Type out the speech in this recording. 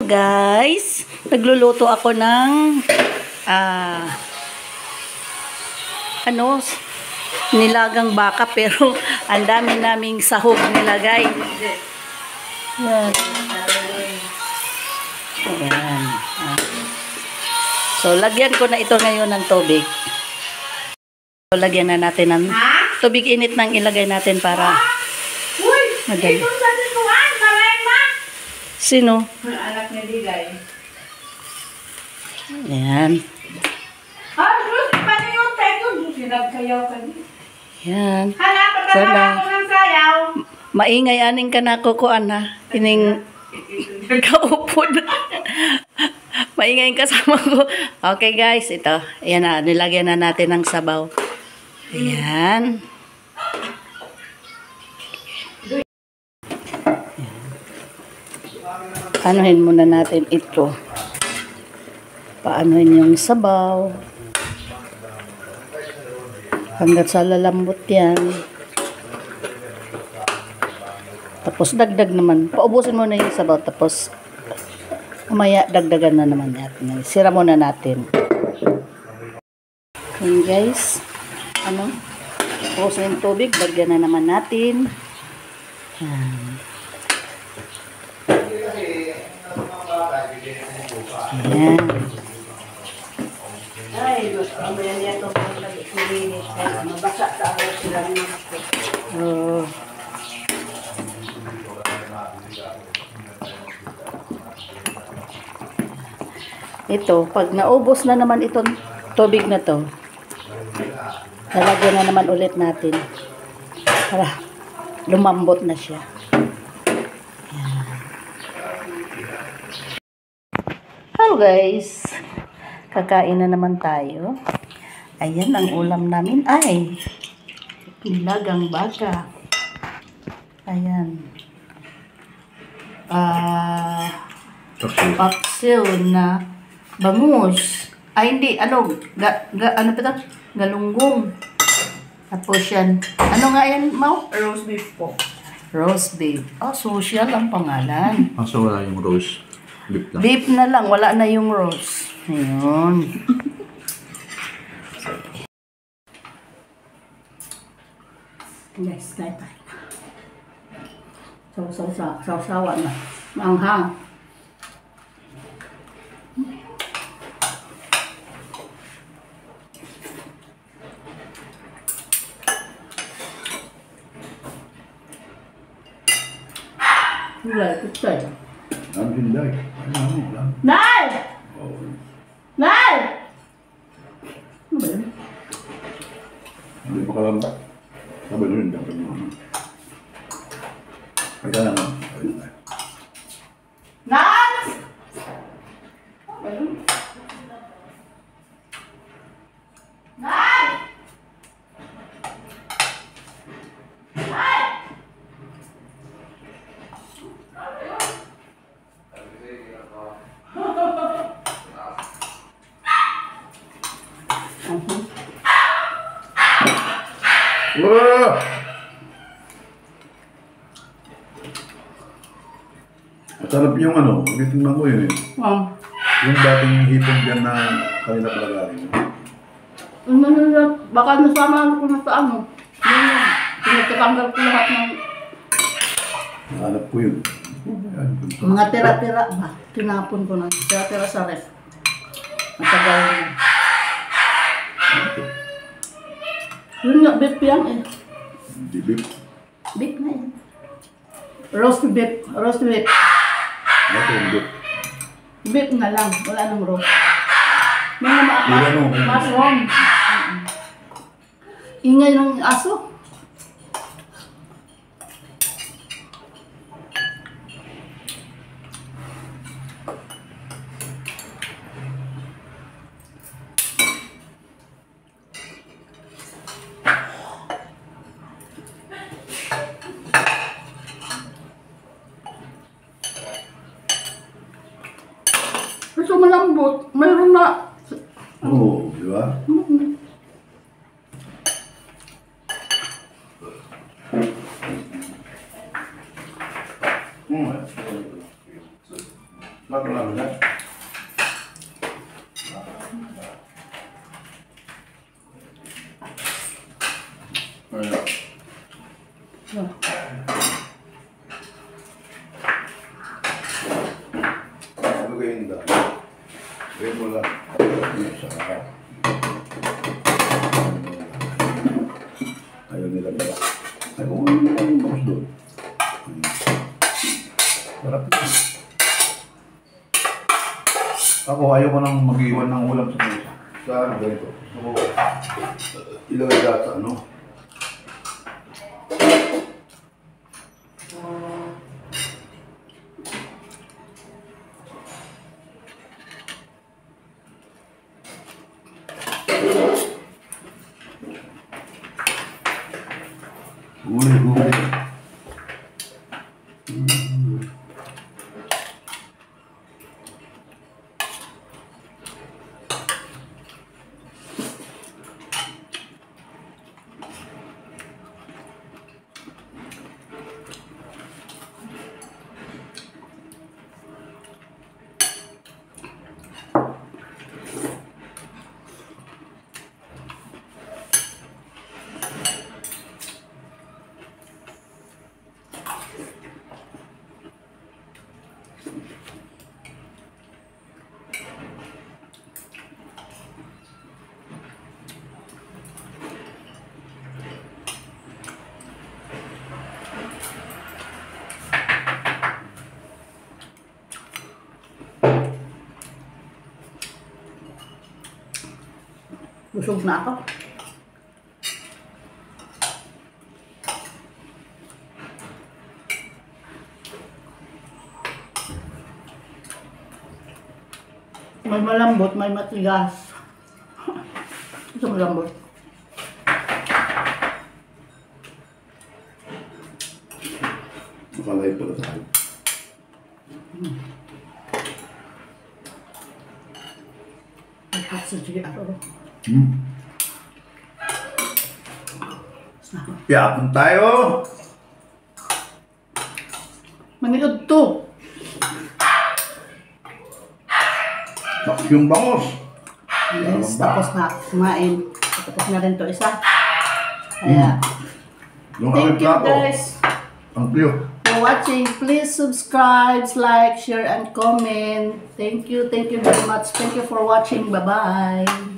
Guys, nagluluto ako ng nilagang baka pero ang dami naming sahog nilagay. Yan. Ayan. So, lagyan ko na ito ngayon ng tubig. So, lagyan na natin ng tubig init nang ilagay natin para madali. Sino? Anak ni Digay. Ayan. Paano yung teko? Sinagkayaw ka din. Ayan. Hala, pagkakala ko ng sayaw. Maingay aning ka na kukuan ha. Ining kaupo na. Maingay yung kasama ko. Okay guys, ito. Ayan na, nilagyan na natin ng sabaw. Ayan. Paanohin muna natin ito. Paanohin yung sabaw. Hanggat sa lalambot yan. Tapos dagdag naman. Paubusin muna yung sabaw. Tapos mamaya dagdagan na naman natin. Sira muna natin. Okay guys. Paubusin yung tubig. Dagdagan na naman natin. Yan. Ayan. Ay, gusto ko yan ito. Mabasa sa ako sila nito. Oh. Ito, pag naubos na naman itong tubig na to, lalagyan na naman ulit natin para lumambot na siya. Hello guys, kakain na naman tayo. Ayan ang ulam namin ay nilagang baka. Ayan. Paksiw na bangus. Ay hindi, ano pa ito? Galunggong. Tapos yan. Ano nga yan, Mau? Roast beef po. Roast beef. Oh, social ang pangalan. So wala yung roast. Beef lang. Beef na lang, wala na yung roast. Ayun. Guys, kain tayo. Sausawa na. Maanghang. Wala, ito tayo. Ang hinday. Ano lang. Nay! Nay! Ano ba yun? Hindi pa kalamba. Sabi nyo hindi. Kaya naman. Nats! Ano ba yun? Nay! Nay! Wah! Masarap yung bitin ko yun eh. Yung dating hipon dyan na kanina palagarin. Baka nasama ko na sa ano. Pinagkatanggal ko lahat ng Nahanap ko yun. mga tira-tira ba? Tinapon ko na. Tira-tira sa ref. Matagal yun. Yun nga, beef yan eh. Hindi beef. Beef na yan. Roast beef. Roast beef. Ito yung beef. Beef na lang. Wala nang roast. Mga Mushroom. mushroom. Ingay ng aso. Gusto malambot. Mayroon na. Oo, di ba? Bago lang na. Ayan. Ano kayo yung dami? Gawin mo lang. Ayaw nila pala. Ay, kung ano yung box doon. Sarap yun. Ako, ayaw ko nang mag-iwan ng ulam sa mesa. Sa ano, ganito. So, ilagay data, ano? Huli. Busog na ako. May malambot, may matigas. Ito malambot. Makalay pala tayo. May hot sa GR. Yapon tayo! Maniod to. Bakit yung bangos? Yes, tapos na kumain. Tapos na rin to isa. Kaya, Yung thank aming you plato. guys Ang priyo. for watching. Please subscribe, like, share, and comment. Thank you very much. Thank you for watching. Bye-bye.